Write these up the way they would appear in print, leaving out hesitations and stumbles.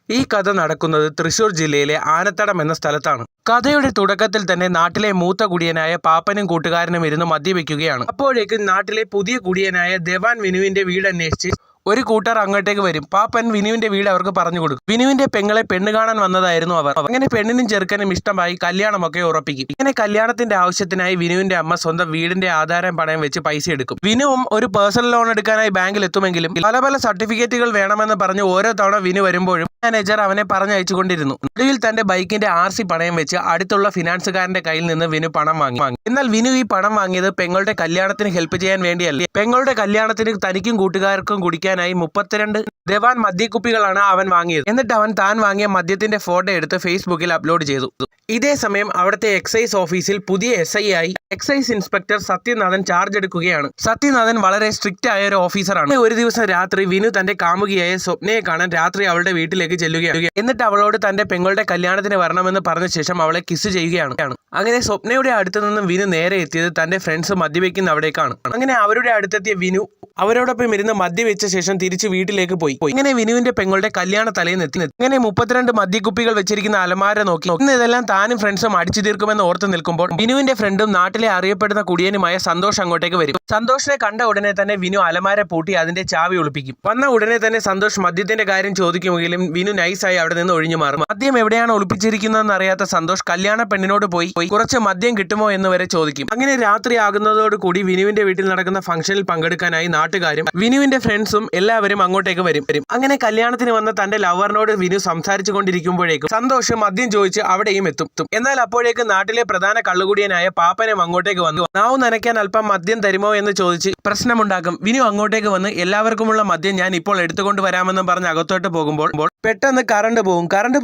ഈ കഥ നടക്കുന്നത് തൃശൂർ ജില്ലയിലെ ആനത്തടം എന്ന സ്ഥലത്താണ്. കഥയുടെ തുടക്കത്തിൽ തന്നെ നാട്ടിലെ മൂത്ത കുടിയനായ പാപ്പനും കൂട്ടുകാരനും ഇരുന്ന് മദ്യപിക്കുകയാണ്. അപ്പോഴേക്കും നാട്ടിലെ പുതിയ കുടിയനായ ദേവാൻ വിനുവിന്റെ വീട് അന്വേഷിച്ച് ഒരു കൂട്ടർ അങ്ങോട്ടേക്ക് വരും. പാപ്പൻ വിനുവിന്റെ വീട് അവർക്ക് പറഞ്ഞു കൊടുക്കും. വിനുവിന്റെ പെങ്ങളെ പെണ്ണ് കാണാൻ വന്നതായിരുന്നു അവർ. അങ്ങനെ പെണ്ണിനും ചെറുക്കനും ഇഷ്ടമായി കല്യാണമൊക്കെ ഉറപ്പിക്കും. ഇങ്ങനെ കല്യാണത്തിന്റെ ആവശ്യത്തിനായി വിനുവിന്റെ അമ്മ സ്വന്തം വീടിന്റെ ആധാരം പണയം വെച്ച് പൈസ എടുക്കും. വിനുവും ഒരു പേഴ്സണൽ ലോൺ എടുക്കാനായി ബാങ്കിൽ എത്തുമെങ്കിലും പല പല സർട്ടിഫിക്കറ്റുകൾ വേണമെന്ന് പറഞ്ഞ് ഓരോ തവണ വിനു വരുമ്പോഴും മാനേജർ അവനെ പറഞ്ഞയച്ചുകൊണ്ടിരുന്നു. ഒടുവിൽ തന്റെ ബൈക്കിന്റെ RC പണയം വെച്ച് അടുത്തുള്ള ഫിനാൻസുകാരന്റെ കയ്യിൽ നിന്ന് വിനു പണം വാങ്ങി. എന്നാൽ വിനു ഈ പണം വാങ്ങിയത് പെങ്ങളുടെ കല്യാണത്തിന് ഹെൽപ്പ് ചെയ്യാൻ വേണ്ടിയല്ലേ. പെങ്ങളുടെ കല്യാണത്തിന് തനിക്കും കൂട്ടുകാർക്കും കുടിക്കാനായി 32 ദേവാൻ മദ്യക്കുപ്പികളാണ് അവൻ വാങ്ങിയത്. എന്നിട്ട് അവൻ താൻ വാങ്ങിയ മദ്യത്തിന്റെ ഫോട്ടോ എടുത്ത് ഫേസ്ബുക്കിൽ അപ്ലോഡ് ചെയ്തു. ഇതേ സമയം അവിടുത്തെ എക്സൈസ് ഓഫീസിൽ പുതിയ SI ആയി എക്സൈസ് ഇൻസ്പെക്ടർ സത്യനാഥൻ ചാർജ് എടുക്കുകയാണ്. സത്യനാഥൻ വളരെ സ്ട്രിക്റ്റ് ആയ ഒരു ഓഫീസറാണ്. ഒരു ദിവസം രാത്രി വിനു തന്റെ കാമുകിയായ സ്വപ്നയെ കാണാൻ രാത്രി അവളുടെ വീട്ടിലേക്ക് ചെല്ലുകയാണ്. എന്നിട്ട് അവളോട് തന്റെ പെങ്ങളുടെ കല്യാണത്തിന് വരണമെന്ന് പറഞ്ഞ ശേഷം അവളെ കിസ് ചെയ്യുകയാണ്. അങ്ങനെ സ്വപ്നയുടെ അടുത്ത് നിന്നും വിനു നേരെ എത്തിയത് തന്റെ ഫ്രണ്ട്സ് മദ്യവെക്കുന്ന അവിടേക്കാണ്. അങ്ങനെ അവരുടെ അടുത്തെത്തിയ വിനു അവരോടൊപ്പം ഇരുന്ന് മദ്യവെച്ച ശേഷം തിരിച്ച് വീട്ടിലേക്ക് പോയി. ഇങ്ങനെ വിനുവിന്റെ പെങ്ങളുടെ കല്യാണ തലേന്ന് എത്തി. ഇങ്ങനെ 32 മദ്യക്കുപ്പികൾ വെച്ചിരിക്കുന്ന അലമാര നോക്കി ഇതെല്ലാം താനും ഫ്രണ്ട്സും അടിച്ചു തീർക്കുമെന്ന് ഓർത്ത് നിൽക്കുമ്പോൾ വിനുവിന്റെ ഫ്രണ്ടും നാട്ടിലെ അറിയപ്പെടുന്ന കുടിയനുമായ സന്തോഷ് അങ്ങോട്ടേക്ക് വരും. സന്തോഷിനെ കണ്ട ഉടനെ തന്നെ വിനു അലമാര പൂട്ടി അതിന്റെ ചാവി ഒളിപ്പിക്കും. വന്ന ഉടനെ തന്നെ സന്തോഷ് മദ്യത്തിന്റെ കാര്യം ചോദിക്കുമെങ്കിലും വിനു നൈസായി അവിടെ നിന്ന് ഒഴിഞ്ഞു മാറും. മദ്യം എവിടെയാണ് ഒളിപ്പിച്ചിരിക്കുന്നതെന്ന് അറിയാത്ത സന്തോഷ് കല്യാണ പെണ്ണിനോട് പോയി കുറച്ച് മദ്യം കിട്ടുമോ എന്ന് വരെ ചോദിക്കും. അങ്ങനെ രാത്രി ആകുന്നതോടുകൂടി വിനുവിന്റെ വീട്ടിൽ നടക്കുന്ന ഫംഗ്ഷനിൽ പങ്കെടുക്കാനായി നാട്ടുകാരും വിനുവിന്റെ ഫ്രണ്ട്സും എല്ലാവരും അങ്ങോട്ടേക്ക് വരും. അങ്ങനെ കല്യാണത്തിന് വന്ന തന്റെ ലവറിനോട് വിനു സംസാരിച്ചു കൊണ്ടിരിക്കുമ്പോഴേക്കും സന്തോഷ് മദ്യം ചോദിച്ച് അവിടെയും എത്തും. എന്നാൽ അപ്പോഴേക്കും നാട്ടിലെ പ്രധാന കള്ളുകുടിയനായ പാപ്പനും അങ്ങോട്ടേക്ക് വന്നു നാവ് നനയ്ക്കാൻ അല്പം മദ്യം തരുമോ എന്ന് ചോദിച്ച് പ്രശ്നമുണ്ടാക്കും. വിനു അങ്ങോട്ടേക്ക് വന്ന് എല്ലാവർക്കുമുള്ള മദ്യം ഞാൻ ഇപ്പോൾ എടുത്തുകൊണ്ട് വരാമെന്നും പറഞ്ഞ് അകത്തോട്ട് പോകുമ്പോൾ പെട്ടെന്ന് കറണ്ട്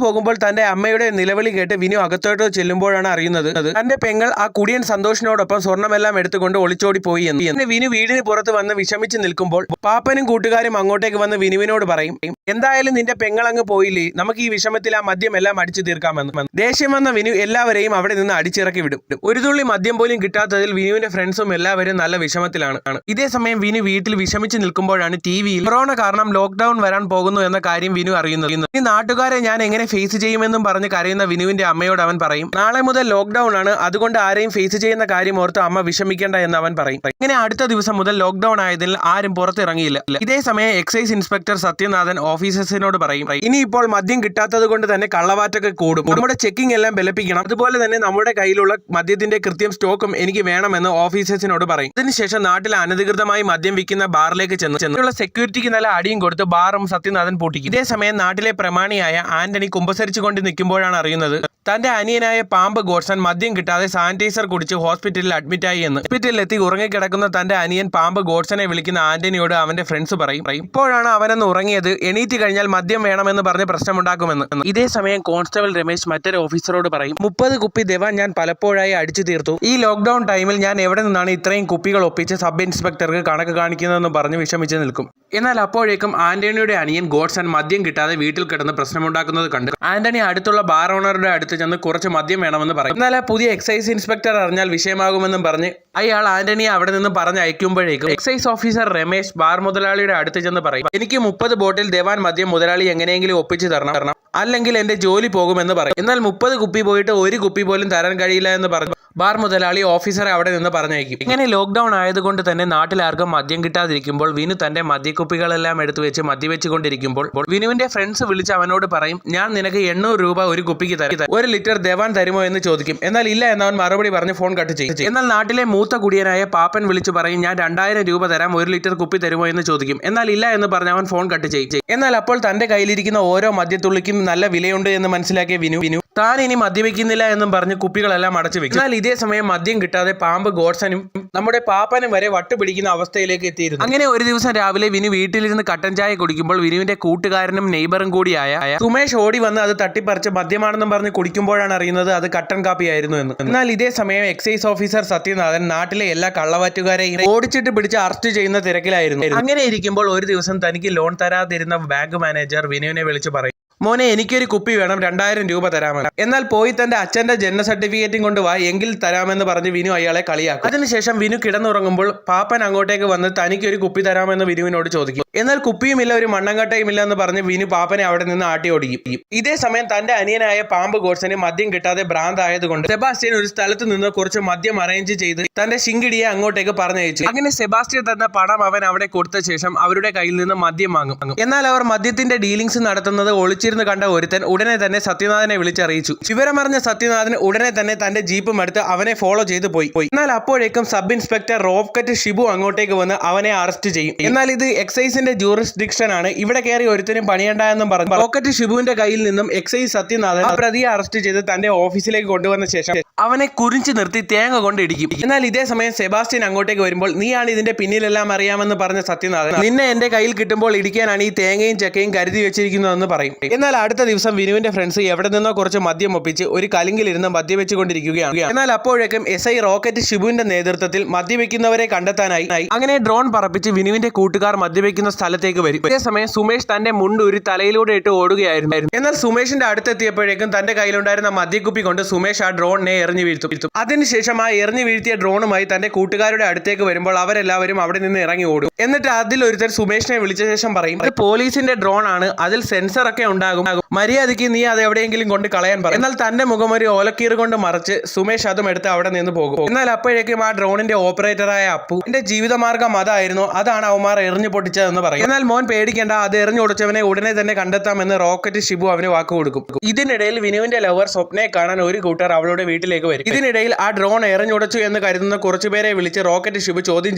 പോകുമ്പോൾ തന്റെ അമ്മയുടെ നിലവിളി കേട്ട് വിനു അകത്തോട്ട് ചെല്ലുമ്പോഴാണ് അറിയുന്നത് തന്റെ പെങ്ങൾ ആ കുടിയൻ സന്തോഷിനോടൊപ്പം സ്വർണ്ണമെല്ലാം എടുത്തുകൊണ്ട് ഒളിച്ചോടി പോയി എന്ന്. വിനു വീടിന് പുറത്ത് വന്ന് വിഷമിച്ച് നിൽക്കുമ്പോൾ പാപ്പനും കൂട്ടുകാരും അങ്ങോട്ടേക്ക് വന്ന് വിനുവിനോട് പറയും, എന്തായാലും നിന്റെ പെങ്ങൾ അങ്ങ് പോയില്ലേ, നമുക്ക് ഈ വിഷമത്തിൽ ആ മദ്യം എല്ലാം അടിച്ചു തീർക്കാമെന്ന്. ദേഷ്യം വന്ന വിനു എല്ലാവരെയും അവിടെ നിന്ന് അടിച്ചിറക്കി വിടും. ഒരു തുള്ളി മദ്യം പോലും കിട്ടാത്തതിൽ വിനുവിന്റെ ഫ്രണ്ട്സും എല്ലാവരും നല്ല വിഷമത്തിലാണ്. ഇതേ സമയം വിനു വീട്ടിൽ വിഷമിച്ച് നിൽക്കുമ്പോഴാണ് ടിവിയിൽ കൊറോണ കാരണം ലോക്ക്ഡൌൺ വരാൻ പോകുന്നു എന്ന കാര്യം വിനു അറിയുന്നത്. ഈ നാട്ടുകാരെ ഞാൻ എങ്ങനെ ഫേസ് ചെയ്യുമെന്നും പറഞ്ഞ് കരയുന്ന വിനുവിന്റെ അമ്മയോട് അവൻ പറയും, നാളെ മുതൽ ലോക്ക്ഡൌൺ ആണ്, അതുകൊണ്ട് ആരെയും ഫേസ് ചെയ്യുന്ന കാര്യം ഓർത്ത് അമ്മ വിഷമിക്കേണ്ട എന്ന് അവൻ പറയും. ഇങ്ങനെ അടുത്ത ദിവസം മുതൽ ലോക്ക്ഡൌൺ ആയതിൽ ആരും പുറത്തിറങ്ങിയില്ല. ഇതേ സമയം എക്സൈസ് ഇൻസ്പെക്ടർ സത്യനാഥൻ ഓഫീസേഴ്സിനോട് പറയും, ഇനിയിപ്പോൾ മദ്യം കിട്ടാത്തത് കൊണ്ട് തന്നെ കള്ളവാറ്റൊക്കെ കൂടും, നമ്മുടെ ചെക്കിംഗ് എല്ലാം ബലപ്പിക്കണം, അതുപോലെ തന്നെ നമ്മുടെ കയ്യിലുള്ള മദ്യത്തിന്റെ കൃത്യം സ്റ്റോക്കും എനിക്ക് വേണമെന്ന് ഓഫീസേഴ്സിനോട് പറയും. ഇതിനുശേഷം നാട്ടിൽ അനധികൃതമായി മദ്യം വിൽക്കുന്ന ബാറിലേക്ക് ചെന്നുള്ള സെക്യൂരിറ്റിക്ക് നല്ല അടിയും കൊടുത്ത് ബാറും സത്യനാഥൻ പൂട്ടിക്കും. ഇതേ സമയം നാട്ടിലെ പ്രമാണിയായ ആന്റണി കുമ്പസരിച്ചുകൊണ്ട് നിൽക്കുമ്പോഴാണ് അറിയുന്നത് തന്റെ അനിയനായ പാമ്പ് ഗോഡ്സൺ മദ്യം കിട്ടാതെ സാനിറ്റൈസർ കുടിച്ച് ഹോസ്പിറ്റലിൽ അഡ്മിറ്റായി എന്ന്. ഹോസ്പിറ്റലിലെത്തി ഉറങ്ങിക്കിടക്കുന്ന തന്റെ അനിയൻ പാമ്പ് ഗോഡ്സനെ വിളിക്കുന്ന ആന്റണിയോട് അവന്റെ ഫ്രണ്ട്സ് പറയും, ഇപ്പോഴാണ് അവനെന്ന് ഉറങ്ങിയത്, എണീറ്റ് കഴിഞ്ഞാൽ മദ്യം വേണമെന്ന് പറഞ്ഞ് പ്രശ്നമുണ്ടാക്കുമെന്ന്. ഇതേ സമയം കോൺസ്റ്റബിൾ രമേശ് മറ്റൊരു ഓഫീസറോട് പറയും, 30 കുപ്പി ദേവാൻ ഞാൻ പലപ്പോഴായി അടിച്ചു തീർത്തു, ഈ ലോക്ക്ഡൌൺ ടൈമിൽ ഞാൻ എവിടെ നിന്നാണ് ഇത്രയും കുപ്പികൾ ഒപ്പിച്ച് സബ് ഇൻസ്പെക്ടർക്ക് കണക്ക് കാണിക്കുന്നതെന്ന് പറഞ്ഞ് വിഷമിച്ച് നിൽക്കും. എന്നാൽ അപ്പോഴേക്കും ആന്റണിയുടെ അനിയൻ ഗോഡ്സൺ മദ്യം കിട്ടാതെ വീട്ടിൽ കിടന്ന് പ്രശ്നമുണ്ടാക്കുന്നത് കണ്ട് ആന്റണി അടുത്തുള്ള ബാർ ഓണറുടെ അടുത്ത് ചെന്ന് കുറച്ച് മദ്യം വേണമെന്ന് പറയും. എന്നാൽ ആ പുതിയ എക്സൈസ് ഇൻസ്പെക്ടർ അറിഞ്ഞാൽ വിഷയമാകുമെന്നും പറഞ്ഞ് അയാൾ ആന്റണിയെ അവിടെ നിന്ന് പറഞ്ഞയക്കുമ്പോഴേക്കും എക്സൈസ് ഓഫീസർ രമേശ് ബാർ മുതലാളിയുടെ അടുത്ത് ചെന്ന് പറയും, എനിക്ക് 30 ബോട്ടിൽ ദേവാൻ മദ്യം മുതലാളി എങ്ങനെയെങ്കിലും ഒപ്പിച്ച് തരണം, അല്ലെങ്കിൽ എന്റെ ജോലി പോകുമെന്ന് പറയും. എന്നാൽ 30 കുപ്പി പോയിട്ട് ഒരു കുപ്പി പോലും തരാൻ കഴിയില്ല എന്ന് പറഞ്ഞു ബാർ മുതലാളി ഓഫീസറെ അവിടെ നിന്ന് പറഞ്ഞയക്കും. ഇങ്ങനെ ലോക്ക്ഡൌൺ ആയതുകൊണ്ട് തന്നെ നാട്ടിലാർക്കും മദ്യം കിട്ടാതിരിക്കുമ്പോൾ വിനു തന്റെ മദ്യക്കുപ്പികളെല്ലാം എടുത്തു വെച്ച് മദ്യവെച്ചുകൊണ്ടിരിക്കുമ്പോൾ വിനുവിന്റെ ഫ്രണ്ട്സ് വിളിച്ച് അവനോട് പറയും, ഞാൻ നിനക്ക് 800 രൂപ ഒരു കുപ്പിക്ക് തരും, 1 ലിറ്റർ ദേവാൻ തരുമോ എന്ന് ചോദിക്കും. എന്നാൽ ഇല്ല എന്നവൻ മറുപടി പറഞ്ഞ് ഫോൺ കട്ട് ചെയ്യും. എന്നാൽ നാട്ടിലെ മൂത്ത കുടിയനായ പാപ്പൻ വിളിച്ചു പറയും, ഞാൻ 2000 രൂപ തരാം, 1 ലിറ്റർ കുപ്പി തരുമോ എന്ന് ചോദിക്കും. എന്നാൽ ഇല്ല എന്ന് പറഞ്ഞ് അവൻ ഫോൺ കട്ട് ചെയ്യും. എന്നാൽ അപ്പോൾ തന്റെ കയ്യിലിരിക്കുന്ന ഓരോ മദ്യത്തുള്ളിക്കും നല്ല വിലയുണ്ട് എന്ന് മനസ്സിലാക്കിയ വിനു താൻ ഇനി മദ്യവെക്കുന്നില്ല എന്നും പറഞ്ഞ് കുപ്പികളെല്ലാം അടച്ചു വെക്കും. എന്നാൽ ഇതേ സമയം മദ്യം കിട്ടാതെ പാമ്പ് ഗോഡ്സനും നമ്മുടെ പാപ്പനും വരെ വട്ടുപിടിക്കുന്ന അവസ്ഥയിലേക്ക് എത്തിയിരുന്നു. അങ്ങനെ ഒരു ദിവസം രാവിലെ വിനു വീട്ടിലിരുന്ന് കട്ടൻ ചായ കുടിക്കുമ്പോൾ വിനുവിന്റെ കൂട്ടുകാരനും നെയ്ബറും കൂടിയായ സുമേഷ് ഓടി വന്ന് അത് തട്ടിപ്പറിച്ച് മദ്യമാണെന്നും പറഞ്ഞ് കുടിക്കുമ്പോഴാണ് അറിയുന്നത് അത് കട്ടൻ കാപ്പിയായിരുന്നു എന്ന്. എന്നാൽ ഇതേ സമയം എക്സൈസ് ഓഫീസർ സത്യനാഥൻ നാട്ടിലെ എല്ലാ കള്ളവാറ്റുകാരെയും ഓടിച്ചിട്ട് പിടിച്ച് അറസ്റ്റ് ചെയ്യുന്ന തിരക്കിലായിരുന്നു. അങ്ങനെ ഇരിക്കുമ്പോൾ ഒരു ദിവസം തനിക്ക് ലോൺ തരാതിരുന്ന ബാങ്ക് മാനേജർ വിനുവിനെ വിളിച്ചു പറയും, മോനെ എനിക്കൊരു കുപ്പി വേണം, 2000 രൂപ തരാമെന്ന്. എന്നാൽ പോയി തന്റെ അച്ഛന്റെ ജനന സർട്ടിഫിക്കറ്റും കൊണ്ട് വാ, എങ്കിൽ തരാമെന്ന് പറഞ്ഞ് വിനു അയാളെ കളിയാക്കും. അതിനുശേഷം വിനു കിടന്നുറങ്ങുമ്പോൾ പാപ്പൻ അങ്ങോട്ടേക്ക് വന്ന് തനിക്കൊരു കുപ്പി തരാമെന്ന് വിനുവിനോട് ചോദിക്കും. എന്നാൽ കുപ്പിയുമില്ല, ഒരു മണ്ണങ്കട്ടയും ഇല്ല എന്ന് പറഞ്ഞ് വിനു പാപ്പനെ അവിടെ നിന്ന് ആട്ടി ഓടിക്കും. ഇതേ സമയം തന്റെ അനിയനായ പാമ്പ് ഗോഡ്സന് മദ്യം കിട്ടാതെ ഭ്രാന്തായതുകൊണ്ട് സെബാസ്റ്റ്യൻ ഒരു സ്ഥലത്ത് നിന്ന് കുറച്ച് മദ്യം അറേഞ്ച് ചെയ്ത് തന്റെ ശിങ്കിടിയെ അങ്ങോട്ടേക്ക് പറഞ്ഞയച്ചു. അങ്ങനെ സെബാസ്റ്റ്യൻ തന്ന പണം അവൻ അവിടെ കൊടുത്ത ശേഷം അവരുടെ കയ്യിൽ നിന്ന് മദ്യം വാങ്ങും. എന്നാൽ അവർ മദ്യത്തിന്റെ ഡീലിംഗ്സ് നടത്തുന്നത് ഒളിച്ചിരുന്ന് കണ്ട ഒരുത്തൻ ഉടനെ തന്നെ സത്യനാഥനെ വിളിച്ചറിയിച്ചു. വിവരമറിഞ്ഞ സത്യനാഥൻ ഉടനെ തന്നെ തന്റെ ജീപ്പും എടുത്ത് അവനെ ഫോളോ ചെയ്തു പോയി. എന്നാൽ അപ്പോഴേക്കും സബ് ഇൻസ്പെക്ടർ റോക്കറ്റ് ഷിബു അങ്ങോട്ടേക്ക് വന്ന് അവനെ അറസ്റ്റ് ചെയ്യും. എന്നാൽ ഇത് എക്സൈസിന്റെ ജൂറിസ്ഡിക്ഷൻ ആണ്, ഇവിടെ കയറി ഒരുത്തനും പണിയണ്ട എന്നും പറഞ്ഞു റോക്കറ്റ് ഷിബുവിന്റെ കയ്യിൽ നിന്നും എക്സൈസ് സത്യനാഥൻ ആ പ്രതിയെ അറസ്റ്റ് ചെയ്ത് തന്റെ ഓഫീസിലേക്ക് കൊണ്ടുവന്ന ശേഷം അവനെ കുരിഞ്ചു നിർത്തി തേങ്ങ കൊണ്ട് ഇടിക്കും. എന്നാൽ ഇതേ സമയം സെബാസ്റ്റ്യൻ അങ്ങോട്ടേക്ക് വരുമ്പോൾ നീയാണ് ഇതിന്റെ പിന്നിലെല്ലാം അറിയാമെന്ന് പറഞ്ഞ സത്യനാഥൻ നിന്നെ എന്റെ കയ്യിൽ കിട്ടുമ്പോൾ ഇടിക്കാനാണ് ഈ തേങ്ങയും ചക്കയും കരുതി വെച്ചിരിക്കുന്നതെന്ന് പറയും. എന്നാൽ അടുത്ത ദിവസം വിനുവിന്റെ ഫ്രണ്ട്സ് എവിടെ നിന്നോ കുറച്ച് മദ്യം ഒപ്പിച്ച് ഒരു കലിങ്കിലിരുന്ന് മദ്യവെച്ചുകൊണ്ടിരിക്കുകയാണ്. എന്നാൽ അപ്പോഴേക്കും SI റോക്കറ്റ് ഷിബുവിന്റെ നേതൃത്വത്തിൽ മദ്യവെക്കുന്നവരെ കണ്ടെത്താനായി അങ്ങനെ ഡ്രോൺ പറപ്പിച്ച് വിനുവിന്റെ കൂട്ടുകാർ മദ്യവെക്കുന്ന സ്ഥലത്തേക്ക് വരും. അതേസമയം സുമേഷ് തന്റെ മുണ്ട് ഒരു തലയിലൂടെ ഇട്ട് ഓടുകയായിരുന്നു. എന്നാൽ സുമേഷിന്റെ അടുത്തെത്തിയപ്പോഴേക്കും തന്റെ കയ്യിലുണ്ടായിരുന്ന മദ്യക്കുപ്പി കൊണ്ട് സുമേഷ് ആ ഡ്രോണിനെ എറിഞ്ഞു വീഴ്ത്തും. അതിനുശേഷം ആ എറിഞ്ഞു വീഴ്ത്തിയ ഡ്രോണുമായി തന്റെ കൂട്ടുകാരുടെ അടുത്തേക്ക് വരുമ്പോൾ അവരെല്ലാവരും അവിടെ നിന്ന് ഇറങ്ങി ഓടും. എന്നിട്ട് അതിലൊരുത്തൻ സുമേഷിനെ വിളിച്ച ശേഷം പറയും, അത് പോലീസിന്റെ ഡ്രോൺ ആണ്, അതിൽ സെൻസർ ഒക്കെ ഉണ്ടാകും, മര്യാദയ്ക്ക് നീ അത് എവിടെയെങ്കിലും കൊണ്ട് കളയാൻ പറയും. എന്നാൽ തന്റെ മുഖം ഒരു ഓലക്കീറ് കൊണ്ട് മറച്ച് സുമേഷ് അതും എടുത്ത് അവിടെ നിന്ന് പോകും. എന്നാൽ അപ്പോഴേക്കും ആ ഡ്രോണിന്റെ ഓപ്പറേറ്ററായ അപ്പു എന്റെ ജീവിതമാർഗം അതായിരുന്നു, അതാണ് അവന്മാർ എറിഞ്ഞു പൊട്ടിച്ചതെന്ന് പറയും. എന്നാൽ മോൻ പേടിക്കേണ്ട, അത് എറിഞ്ഞുടച്ചവനെ ഉടനെ തന്നെ കണ്ടെത്താമെന്ന് റോക്കറ്റ് ഷിബു അവന് വാക്ക് കൊടുക്കും. ഇതിനിടയിൽ വിനുവിന്റെ ലവർ സ്വപ്നയെ കാണാൻ ഒരു കൂട്ടർ അവളുടെ വീട്ടിലേക്ക് വരും. ഇതിനിടയിൽ ആ ഡ്രോൺ എറിഞ്ഞുടച്ചു എന്ന് കരുതുന്ന കുറച്ചുപേരെ വിളിച്ച് റോക്കറ്റ് ഷിബു ചോദ്യം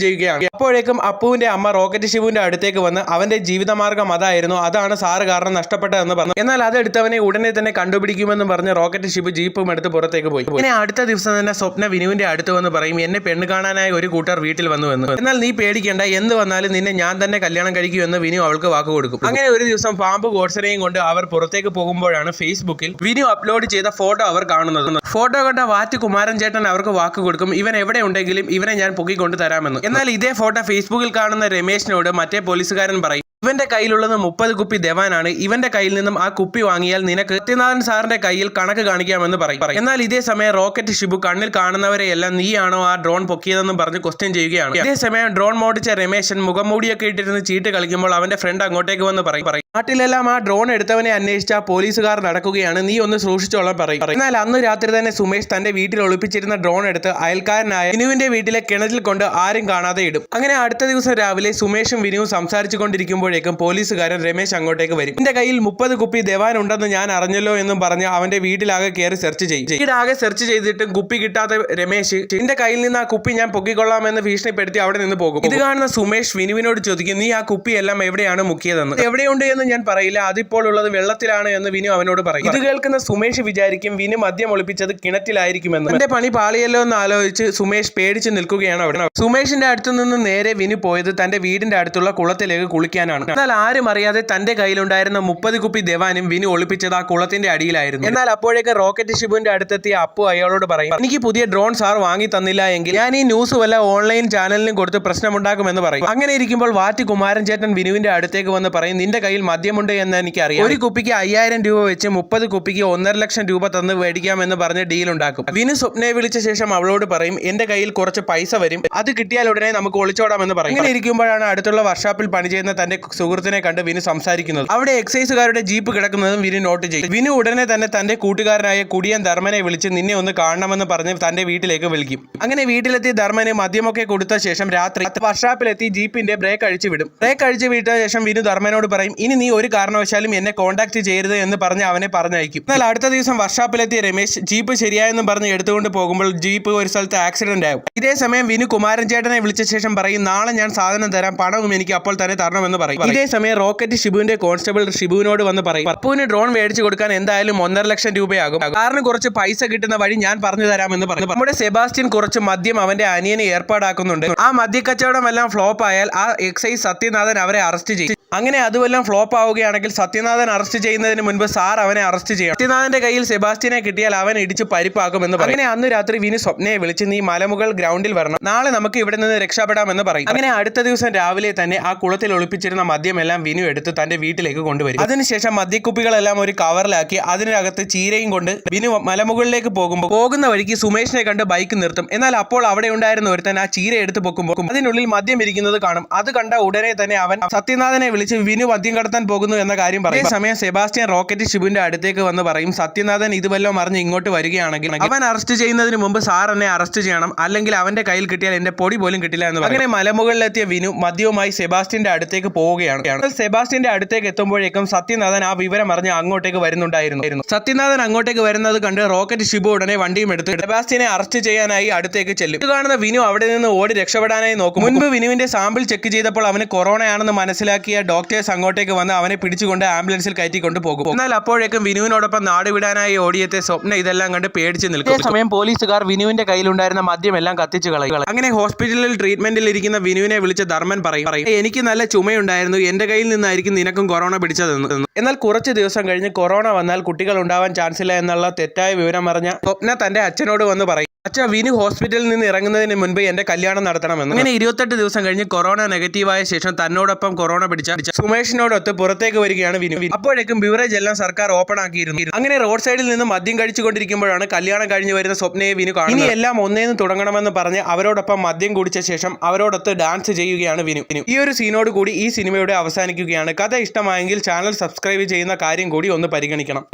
ചെയ്യുകയാണ്. അപ്പോഴേക്കും അപ്പുവിന്റെ അമ്മ റോക്കറ്റ് ഷിബുവിന്റെ അടുത്തേക്ക് വന്ന് അവന്റെ ജീവിതമാർഗം അതായിരുന്നു, അതാണ് സാറ് കാരണം നഷ്ടപ്പെട്ടതെന്ന് പറഞ്ഞു. എന്നാൽ അതെടുത്തവനെ ഉടനെ തന്നെ കണ്ടുപിടിക്കുമെന്ന് പറഞ്ഞ് റോക്കറ്റ് ഷിബു ജീപ്പും എടുത്ത് പുറത്തേക്ക് പോയി. പിന്നെ അടുത്ത ദിവസം തന്നെ സ്വപ്ന വിനുവിന്റെ അടുത്ത് വന്ന് പറയും, എന്നെ പെണ്ണ് കാണാനായി ഒരു കൂട്ടർ വീട്ടിൽ വന്നു. എന്നാൽ നീ പേടിക്കേണ്ട, എന്ത് വന്നാലും നിന്നെ ഞാൻ തന്നെ കല്യാണം കഴിക്കുമെന്ന് വിനു അവൾക്ക് വാക്ക് കൊടുക്കും. അങ്ങനെ ഒരു ദിവസം പാമ്പ് ഗോഡ്സനെയും കൊണ്ട് അവർ പുറത്തേക്ക് പോകുമ്പോഴാണ് ഫേസ്ബുക്കിൽ വിനു അപ്ലോഡ് ചെയ്ത ഫോട്ടോ അവർ കാണുന്നത്. ഫോട്ടോ കണ്ട വാറ്റ് കുമാരൻ ചേട്ടൻ അവർക്ക് വാക്ക് കൊടുക്കും, ഇവൻ എവിടെ ഉണ്ടെങ്കിലും ഇവനെ ഞാൻ പൊക്കിക്കൊണ്ട് തരാമെന്ന്. എന്നാൽ ഇതേ ഫോട്ടോ ഫേസ്ബുക്കിൽ കാണുന്ന രമേശിനോട് മറ്റേ പോലീസുകാരൻ പറയും, ഇവന്റെ കയ്യിലുള്ളത് 30 കുപ്പി ദേവാനാണ്, ഇവന്റെ കയ്യിൽ നിന്നും ആ കുപ്പി വാങ്ങിയാൽ നിനക്ക് സത്യനാഥൻ സാറിന്റെ കയ്യിൽ കണക്ക് കാണിക്കാമെന്ന് പറയും. എന്നാൽ ഇതേ സമയം റോക്കറ്റ് ഷിബു കണ്ണിൽ കാണുന്നവരെയെല്ലാം നീയാണോ ആ ഡ്രോൺ പൊക്കിയതെന്നും പറഞ്ഞ് ക്വസ്റ്റ്യൻ ചെയ്യുകയാണ്. ഇതേ സമയം ഡ്രോൺ മോടിച്ച രമേശൻ മുഖംമൂടിയൊക്കെ ഇട്ടിരുന്ന് ചീട്ട് കളിക്കുമ്പോൾ അവന്റെ ഫ്രണ്ട് അങ്ങോട്ടേക്ക് വന്ന് പറയും, നാട്ടിലെല്ലാം ആ ഡ്രോൺ എടുത്തവനെ അന്വേഷിച്ച പോലീസുകാർ നടക്കുകയാണ്, നീ ഒന്ന് സൂക്ഷിച്ചോളാൻ പറയും. എന്നാൽ അന്ന് രാത്രി തന്നെ സുമേഷ് തന്റെ വീട്ടിൽ ഒളിപ്പിച്ചിരുന്ന ഡ്രോൺ എടുത്ത് അയൽക്കാരനായ വിനുവിന്റെ വീട്ടിലെ കിണറ്റിൽ കൊണ്ട് ആരും കാണാതെ ഇടും. അങ്ങനെ അടുത്ത ദിവസം രാവിലെ സുമേഷും വിനുവും സംസാരിച്ചു കൊണ്ടിരിക്കുമ്പോഴേക്കും പോലീസുകാരൻ രമേശ് അങ്ങോട്ടേക്ക് വരും. എന്റെ കയ്യിൽ 30 കുപ്പി ദേവാൻ ഉണ്ടെന്ന് ഞാൻ അറിഞ്ഞല്ലോ എന്നും പറഞ്ഞ് അവന്റെ വീട്ടിലാകെ കയറി സെർച്ച് ചെയ്യും. വീടാകെ സെർച്ച് ചെയ്തിട്ടും കുപ്പി കിട്ടാത്ത രമേശ് എന്റെ കയ്യിൽ നിന്ന് ആ കുപ്പി ഞാൻ പൊക്കിക്കൊള്ളാമെന്ന് ഭീഷണിപ്പെടുത്തി അവിടെ നിന്ന് പോകും. ഇത് കാണുന്ന സുമേഷ് വിനുവിനോട് ചോദിക്കും, നീ ആ കുപ്പി എല്ലാം എവിടെയാണ് മുക്കിയതെന്ന്. എവിടെയുണ്ട് എന്ന് ഞാൻ പറയില്ല, അതിപ്പോൾ ഉള്ളത് വെള്ളത്തിലാണ് എന്ന് വിനു അവനോട് പറയും. ഇത് കേൾക്കുന്ന സുമേഷ് വിചാരിക്കും വിനു മദ്യം ഒളിപ്പിച്ചത് കിണറ്റിലായിരിക്കുമെന്ന്. എന്റെ പണി പാളിയല്ലോ എന്ന് ആലോചിച്ച് സുമേഷ് പേടിച്ച് നിൽക്കുകയാണ് അവിടെ. സുമേഷിന്റെ അടുത്തു നിന്ന് നേരെ വിനു പോയത് തന്റെ വീടിന്റെ അടുത്തുള്ള കുളത്തിലേക്ക് കുളിക്കാനാണ്. എന്നാൽ ആരും അറിയാതെ തന്റെ കയ്യിലുണ്ടായിരുന്ന 30 കുപ്പി ദേവാനും വിനു ഒളിപ്പിച്ചത് ആ കുളത്തിന്റെ അടിയിലായിരുന്നു. എന്നാൽ അപ്പോഴേക്ക് റോക്കറ്റ് ഷിബുവിന്റെ അടുത്തെത്തിയ അപ്പു അയാളോട് പറയും, എനിക്ക് പുതിയ ഡ്രോൺ സാർ വാങ്ങി തന്നില്ല എങ്കിൽ ഞാൻ ഈ ന്യൂസ് വല്ല ഓൺലൈൻ ചാനലിനും കൊടുത്ത് പ്രശ്നമുണ്ടാക്കുമെന്ന് പറയും. അങ്ങനെ ഇരിക്കുമ്പോൾ വാറ്റ് കുമാരൻ ചേട്ടൻ വിനുവിന്റെ അടുത്തേക്ക് വന്ന് പറയും, നിന്റെ കയ്യിൽ മദ്യമുണ്ട് എന്ന് എനിക്കറിയാം, ഒരു കുപ്പിക്ക് 5000 രൂപ വെച്ച് 30 കുപ്പിക്ക് 1.5 ലക്ഷം രൂപ തന്ന് മേടിക്കാമെന്ന് പറഞ്ഞ് ഡീൽ ഉണ്ടാക്കും. വിനു സ്വപ്നയെ വിളിച്ച ശേഷം അവളോട് പറയും, എന്റെ കയ്യിൽ കുറച്ച് പൈസ വരും, അത് കിട്ടിയാൽ ഉടനെ നമുക്ക് ഒളിച്ചോടാമെന്ന് പറയും. അങ്ങനെ ഇരിക്കുമ്പോഴാണ് അടുത്തുള്ള വർക്ക്ഷോപ്പിൽ പണി ചെയ്യുന്ന തന്റെ സുഹൃത്തിനെ കണ്ട് വിനു സംസാരിക്കുന്നത്. അവിടെ എക്സൈസുകാരുടെ ജീപ്പ് കിടക്കുന്നതും വിനു നോട്ട് ചെയ്യും. വിനു ഉടനെ തന്നെ തന്റെ കൂട്ടുകാരനായ കുടിയൻ ധർമ്മനെ വിളിച്ച് നിന്നെ ഒന്ന് കാണണമെന്ന് പറഞ്ഞ് തന്റെ വീട്ടിലേക്ക് വിളിക്കും. അങ്ങനെ വീട്ടിലെത്തി ധർമ്മന് മദ്യമൊക്കെ കൊടുത്ത ശേഷം രാത്രി വർക്ക്ഷോപ്പിലെത്തി ജീപ്പിന്റെ ബ്രേക്ക് അഴിച്ചു വിടും. ബ്രേക്ക് അഴിച്ചു വിട്ട ശേഷം വിനു ധർമ്മനോട് പറയും, ഇനി നീ ഒരു കാരണവശാലും എന്നെ കോൺടാക്ട് ചെയ്യരുത് എന്ന് പറഞ്ഞ് അവനെ പറഞ്ഞയക്കും. എന്നാൽ അടുത്ത ദിവസം വർക്ക്ഷോപ്പിലെത്തിയ രമേശ് ജീപ്പ് ശരിയായെന്നും പറഞ്ഞ് എടുത്തുകൊണ്ട് പോകുമ്പോൾ ജീപ്പ് ഒരു സ്ഥലത്ത് ആക്സിഡന്റ് ആവും. ഇതേ സമയം വിനു കുമാരൻ ചേട്ടനെ വിളിച്ച ശേഷം പറയും, നാളെ ഞാൻ സാധനം തരാം, പണവും എനിക്ക് അപ്പോൾ തന്നെ തരണമെന്ന് പറയും. ഇതേ സമയം റോക്കറ്റ് ഷിബുവിന്റെ കോൺസ്റ്റബിൾ ഷിബുവിനോട് വന്ന് പറയും, അപ്പുവിന് ഡ്രോൺ മേടിച്ചു കൊടുക്കാൻ എന്തായാലും 1.5 ലക്ഷം രൂപയാകും, കാരണം കുറച്ച് പൈസ കിട്ടുന്ന വഴി ഞാൻ പറഞ്ഞു തരാമെന്ന് പറഞ്ഞു. നമ്മുടെ സെബാസ്റ്റ്യൻ കുറച്ച് മദ്യം അവന്റെ അനിയനെ ഏർപ്പാടാക്കുന്നുണ്ട്. ആ മദ്യക്കച്ചവടം എല്ലാം ഫ്ലോപ്പ് ആയാൽ ആ എക്സൈസ് സത്യനാഥൻ അവരെ അറസ്റ്റ് ചെയ്യും. അങ്ങനെ അതുവെല്ലാം ഫ്ലോപ്പ് ആവുകയാണെങ്കിൽ സത്യനാഥൻ അറസ്റ്റ് ചെയ്യുന്നതിന് മുൻപ് സാർ അവനെ അറസ്റ്റ് ചെയ്യണം. സത്യനാഥന്റെ കയ്യിൽ സെബാസ്റ്റ്യനെ കിട്ടിയാൽ അവൻ ഇടിച്ച് പരിപ്പാക്കുമെന്ന് പറയും. അങ്ങനെ അന്ന് രാത്രി വിനു സ്വപ്നയെ വിളിച്ച് നീ മലമുകൾ ഗ്രൗണ്ടിൽ വരണം, നാളെ നമുക്ക് ഇവിടെ നിന്ന് രക്ഷപ്പെടാമെന്ന് പറയും. അങ്ങനെ അടുത്ത ദിവസം രാവിലെ തന്നെ ആ കുളത്തിൽ ഒളിപ്പിച്ചിരുന്ന മദ്യമെല്ലാം വിനു എടുത്ത് തന്റെ വീട്ടിലേക്ക് കൊണ്ടുവരും. അതിനുശേഷം മദ്യക്കുപ്പികളെല്ലാം ഒരു കവറിലാക്കി അതിനകത്ത് ചീരയും കൊണ്ട് വിനു മലമുകളിലേക്ക് പോകുന്ന വഴിക്ക് സുമേഷിനെ കണ്ട് ബൈക്ക് നിർത്തും. എന്നാൽ അപ്പോൾ അവിടെ ഉണ്ടായിരുന്ന ഒരുത്തൻ ആ ചീര എടുത്ത് പൊക്കുമ്പോൾ അതിനുള്ളിൽ മദ്യം ഇരിക്കുന്നത് കാണും. അത് കണ്ട ഉടനെ തന്നെ അവൻ സത്യനാഥനെ വിളിച്ച് വിനു മദ്യം കടത്താൻ പോകുന്നു എന്ന കാര്യം പറയും. സമയം സെബാസ്റ്റ്യൻ റോക്കറ്റ് ഷിബുവിന്റെ അടുത്തേക്ക് വന്ന് പറയും, സത്യനാഥൻ ഇതുവല്ലോ അറിഞ്ഞ് ഇങ്ങോട്ട് വരികയാണെങ്കിൽ അവൻ അറസ്റ്റ് ചെയ്യുന്നതിന് മുമ്പ് സാർ എന്നെ അറസ്റ്റ് ചെയ്യണം, അല്ലെങ്കിൽ അവന്റെ കയ്യിൽ കിട്ടിയാൽ എന്റെ പൊടി പോലും കിട്ടില്ല എന്ന് പറയും. അങ്ങനെ മലമുകളിലെത്തിയ വിനു മദ്യവുമായി സെബാസ്റ്റ്യന്റെ അടുത്തേക്ക് പോവുകയാണ്. സെബാസ്റ്റ്യന്റെ അടുത്തേക്ക് എത്തുമ്പോഴേക്കും സത്യനാഥൻ ആ വിവരം അറിഞ്ഞ് അങ്ങോട്ടേക്ക് വരുന്നുണ്ടായിരുന്നു. സത്യനാഥൻ അങ്ങോട്ടേക്ക് വരുന്നത് കണ്ട് റോക്കറ്റ് ഷിബു ഉടനെ വണ്ടിയും എടുത്ത് സെബാസ്റ്റ്യനെ അറസ്റ്റ് ചെയ്യാനായി അടുത്തേക്ക് ചെല്ലും. ഇത് കാണുന്ന വിനു അവിടെ നിന്ന് ഓടി രക്ഷപ്പെടാനായി നോക്കും. മുൻപ് വിനുവിന്റെ സാമ്പിൾ ചെക്ക് ചെയ്തപ്പോൾ അവന് കൊറോണയാണെന്ന് മനസ്സിലാക്കിയ ഡോക്ടേഴ്സ് അങ്ങോട്ടേക്ക് വന്ന് അവനെ പിടിച്ചുകൊണ്ട് ആംബുലൻസിൽ കയറ്റിക്കൊണ്ട് പോകും. എന്നാൽ അപ്പോഴേക്കും വിനുവിനോടൊപ്പം നാട് വിടാനായി ഓടിയെത്തിയ സ്വപ്ന ഇതെല്ലാം കണ്ട് പേടിച്ച് നിൽക്കും. സമയം പോലീസുകാർ വിനുവിന്റെ കയ്യിലുണ്ടായിരുന്ന മദ്യമെല്ലാം കത്തിച്ചു കളയും. അങ്ങനെ ഹോസ്പിറ്റലിൽ ട്രീറ്റ്മെന്റിൽ ഇരിക്കുന്ന വിനുവിനെ വിളിച്ച് ധർമ്മൻ പറയും, എനിക്ക് നല്ല ചുമയുണ്ടായിരുന്നു, എന്റെ കയ്യിൽ നിന്നായിരിക്കും നിനക്കും കൊറോണ പിടിച്ചതെന്ന്. എന്നാൽ കുറച്ച് ദിവസം കഴിഞ്ഞ് കൊറോണ വന്നാൽ കുട്ടികൾ ഉണ്ടാവാൻ ചാൻസ് ഇല്ല എന്നുള്ള തെറ്റായ വിവരം അറിഞ്ഞ സ്വപ്ന തന്റെ അച്ഛനോട് വന്ന് പറയും, അച്ഛാ വിനു ഹോസ്പിറ്റലിൽ നിന്ന് ഇറങ്ങുന്നതിന് മുൻപ് എന്റെ കല്യാണം നടത്തണമെന്ന്. അങ്ങനെ 28 ദിവസം കഴിഞ്ഞ് കൊറോണ നെഗറ്റീവായ ശേഷം തന്നോടൊപ്പം കൊറോണ പിടിച്ച സുമേഷിനോടൊത്ത് പുറത്തേക്ക് വരികയാണ് വിനു. അപ്പോഴേക്കും ബിവറേജ് എല്ലാം സർക്കാർ ഓപ്പൺ ആക്കിയിരുന്നു. അങ്ങനെ റോഡ് സൈഡിൽ നിന്ന് മദ്യം കഴിച്ചുകൊണ്ടിരിക്കുമ്പോഴാണ് കല്യാണം കഴിഞ്ഞ് വരുന്ന സ്വപ്നയെ വിനു കാണുന്നത്. ഇനി എല്ലാം ഒന്നേന്ന് തുടങ്ങണമെന്ന് പറഞ്ഞ് അവരോടൊപ്പം മദ്യം കുടിച്ച ശേഷം അവരോടൊത്ത് ഡാൻസ് ചെയ്യുകയാണ് വിനു. ഈ ഒരു സീനോട് കൂടി ഈ സിനിമയുടെ അവസാനിക്കുകയാണ്. കഥ ഇഷ്ടമായെങ്കിൽ ചാനൽ സബ്സ്ക്രൈബ് ചെയ്യുന്ന കാര്യം കൂടി ഒന്ന് പരിഗണിക്കണം.